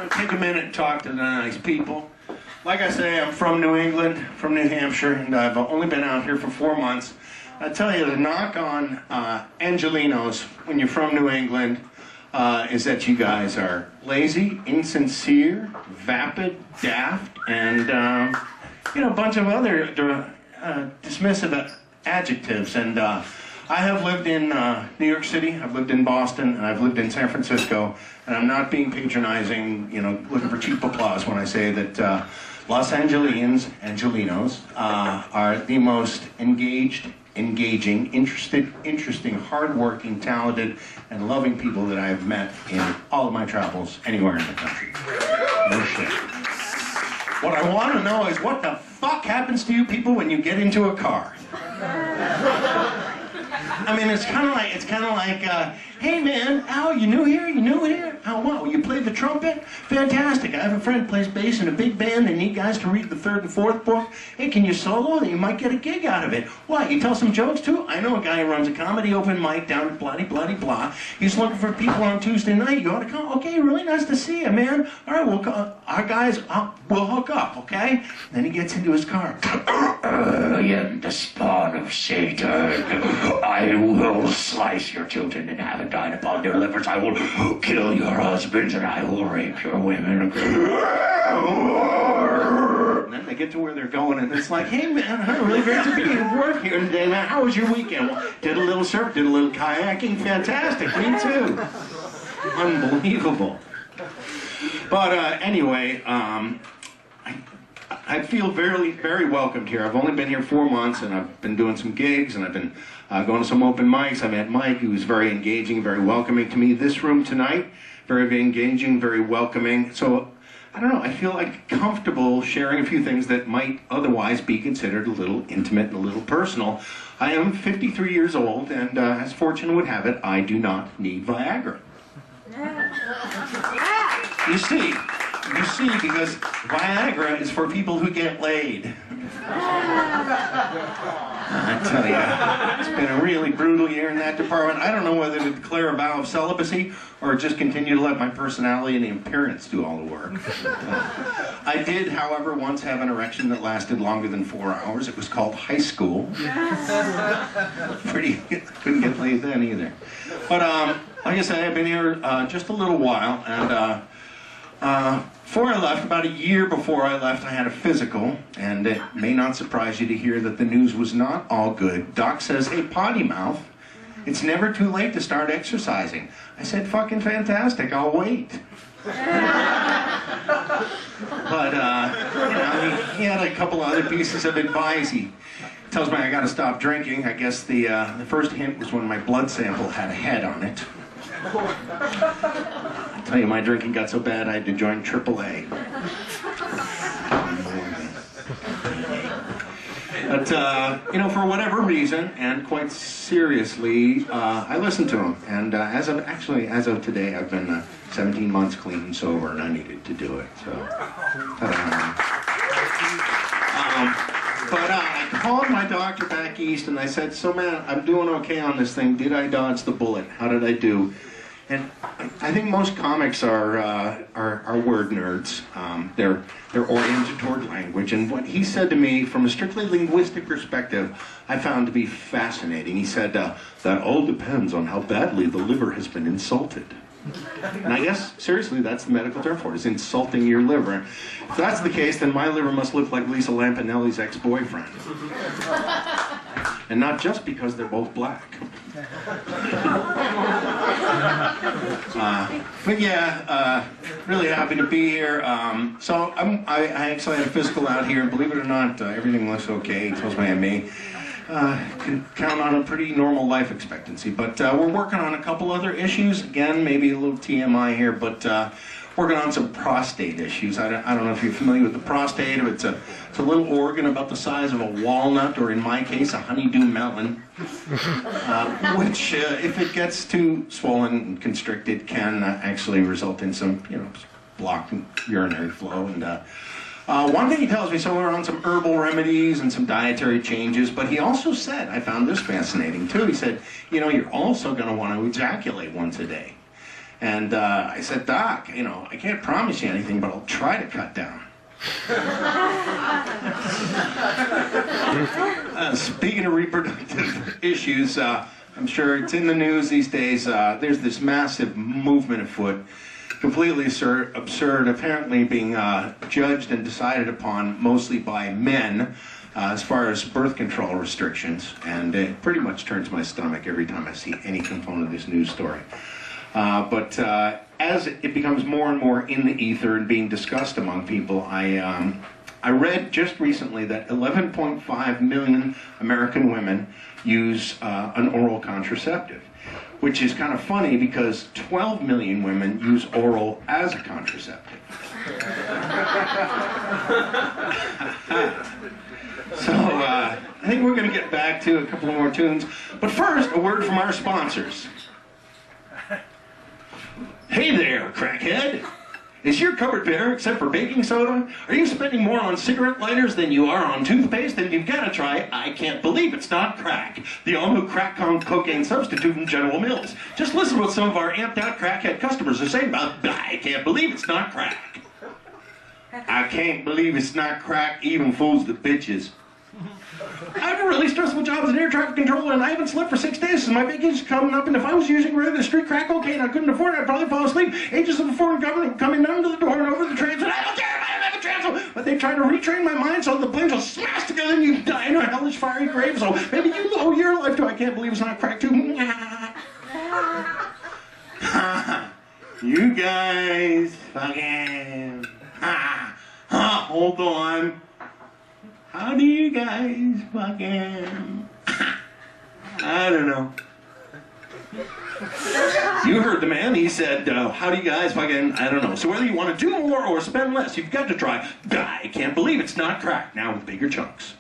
take a minute and talk to the nice people. Like I say, I'm from New England, from New Hampshire, and I've only been out here for 4 months. I tell you, the knock on Angelinos when you're from New England is that you guys are lazy, insincere, vapid, daft, and a bunch of other dismissive adjectives. And I have lived in New York City, I've lived in Boston, and I've lived in San Francisco, and I'm not being patronizing, looking for cheap applause when I say that Los Angelinos are the most engaged, engaging, interesting, hardworking, talented, and loving people that I have met in all of my travels anywhere in the country. No shit. What I want to know is what the fuck happens to you people when you get into a car? I mean, it's kind of like, hey man, Al, you new here? You new here? How what? You play the trumpet? Fantastic. I have a friend who plays bass in a big band. They need guys to read the 3rd and 4th book. Hey, can you solo? You might get a gig out of it. What? You tell some jokes too? I know a guy who runs a comedy open mic down at blah. He's looking for people on Tuesday night. You ought to come. Okay, really nice to see you, man. All right, our guys, we'll hook up, okay? Then he gets into his car. I am the spawn of Satan. I will slice your children in half and dine upon their livers. I will kill your husbands and I will rape your women. And then they get to where they're going and it's like, hey man, really great to be at work here today, man. How was your weekend? Well, did a little surf, did a little kayaking. Fantastic, me too. Unbelievable. But anyway, I feel very welcomed here. I've only been here 4 months, and I've been doing some gigs, and I've been going to some open mics. I met Mike, who was very engaging, very welcoming to me. This room tonight, very engaging, very welcoming. So, I don't know, I feel like comfortable sharing a few things that might otherwise be considered a little intimate and a little personal. I am 53 years old, and as fortune would have it, I do not need Viagra. You see, because Viagra is for people who get laid. I tell you, it's been a really brutal year in that department. I don't know whether to declare a vow of celibacy or just continue to let my personality and the appearance do all the work. I did, however, once have an erection that lasted longer than 4 hours. It was called high school. Couldn't get laid then either. But like I said, I've been here just a little while, and before I left, about a year before I left, I had a physical, and it may not surprise you to hear that the news was not all good. Doc says, hey, Pottymouth, it's never too late to start exercising. I said, fucking fantastic, I'll wait. But, he had a couple other pieces of advice. He tells me I gotta stop drinking. I guess the first hint was when my blood sample had a head on it. I tell you, my drinking got so bad I had to join AAA. But, for whatever reason, and quite seriously, I listened to him. And as of today, I've been 17 months clean and sober, and I needed to do it. So, But I called my doctor back east, and I said, so man, I'm doing okay on this thing. Did I dodge the bullet? How did I do? And I think most comics are word nerds. They're oriented toward language. And what he said to me, from a strictly linguistic perspective, I found to be fascinating. He said, that all depends on how badly the liver has been insulted. And I guess, seriously, that's the medical term for it, is insulting your liver. If that's the case, then my liver must look like Lisa Lampanelli's ex-boyfriend. And not just because they're both black. But yeah, really happy to be here. So I actually had a physical out here, and believe it or not, everything looks okay. He tells me I may can count on a pretty normal life expectancy. But we're working on a couple other issues. Again, maybe a little TMI here, but working on some prostate issues. I don't know if you're familiar with the prostate. It's a little organ about the size of a walnut, or in my case, a honeydew melon, which, if it gets too swollen and constricted, can actually result in some, blocked urinary flow. And one thing he tells me, so we're on some herbal remedies and some dietary changes, but he also said, I found this fascinating too, he said, you're also going to want to ejaculate once a day. And I said, Doc, you know, I can't promise you anything, but I'll try to cut down. Speaking of reproductive issues, I'm sure it's in the news these days. There's this massive movement afoot, completely absurd, apparently being judged and decided upon mostly by men as far as birth control restrictions. And it pretty much turns my stomach every time I see any component of this news story. But as it becomes more and more in the ether and being discussed among people, I read just recently that 11.5 million American women use an oral contraceptive, which is kind of funny because 12 million women use oral as a contraceptive. So I think we're going to get back to a couple more tunes. But first, a word from our sponsors. Hey there, crackhead! Is your cupboard bare except for baking soda? Are you spending more on cigarette lighters than you are on toothpaste? Then you've got to try I Can't Believe It's Not Crack, the all-new crack cocaine substitute from General Mills. Just listen to what some of our amped-out crackhead customers are saying about I Can't Believe It's Not Crack. I can't believe it's not crack, even fools the bitches. I have a really stressful job as an air traffic controller, and I haven't slept for 6 days since my vacation's coming up, and if I was using regular street crack cocaine I couldn't afford it, I'd probably fall asleep. Agents of the foreign government coming under the door and over the transom. I don't care if I don't have a transom! But they try to retrain my mind so the planes will smash together and you die in a hellish fiery grave, so maybe you owe your life to I Can't Believe It's Not Crack too. You guys fucking... hold on. How do you guys fucking... I don't know. You heard the man. He said, how do you guys fucking... I don't know. So whether you want to do more or spend less, you've got to try I Can't Believe It's Not Crack, now with bigger chunks.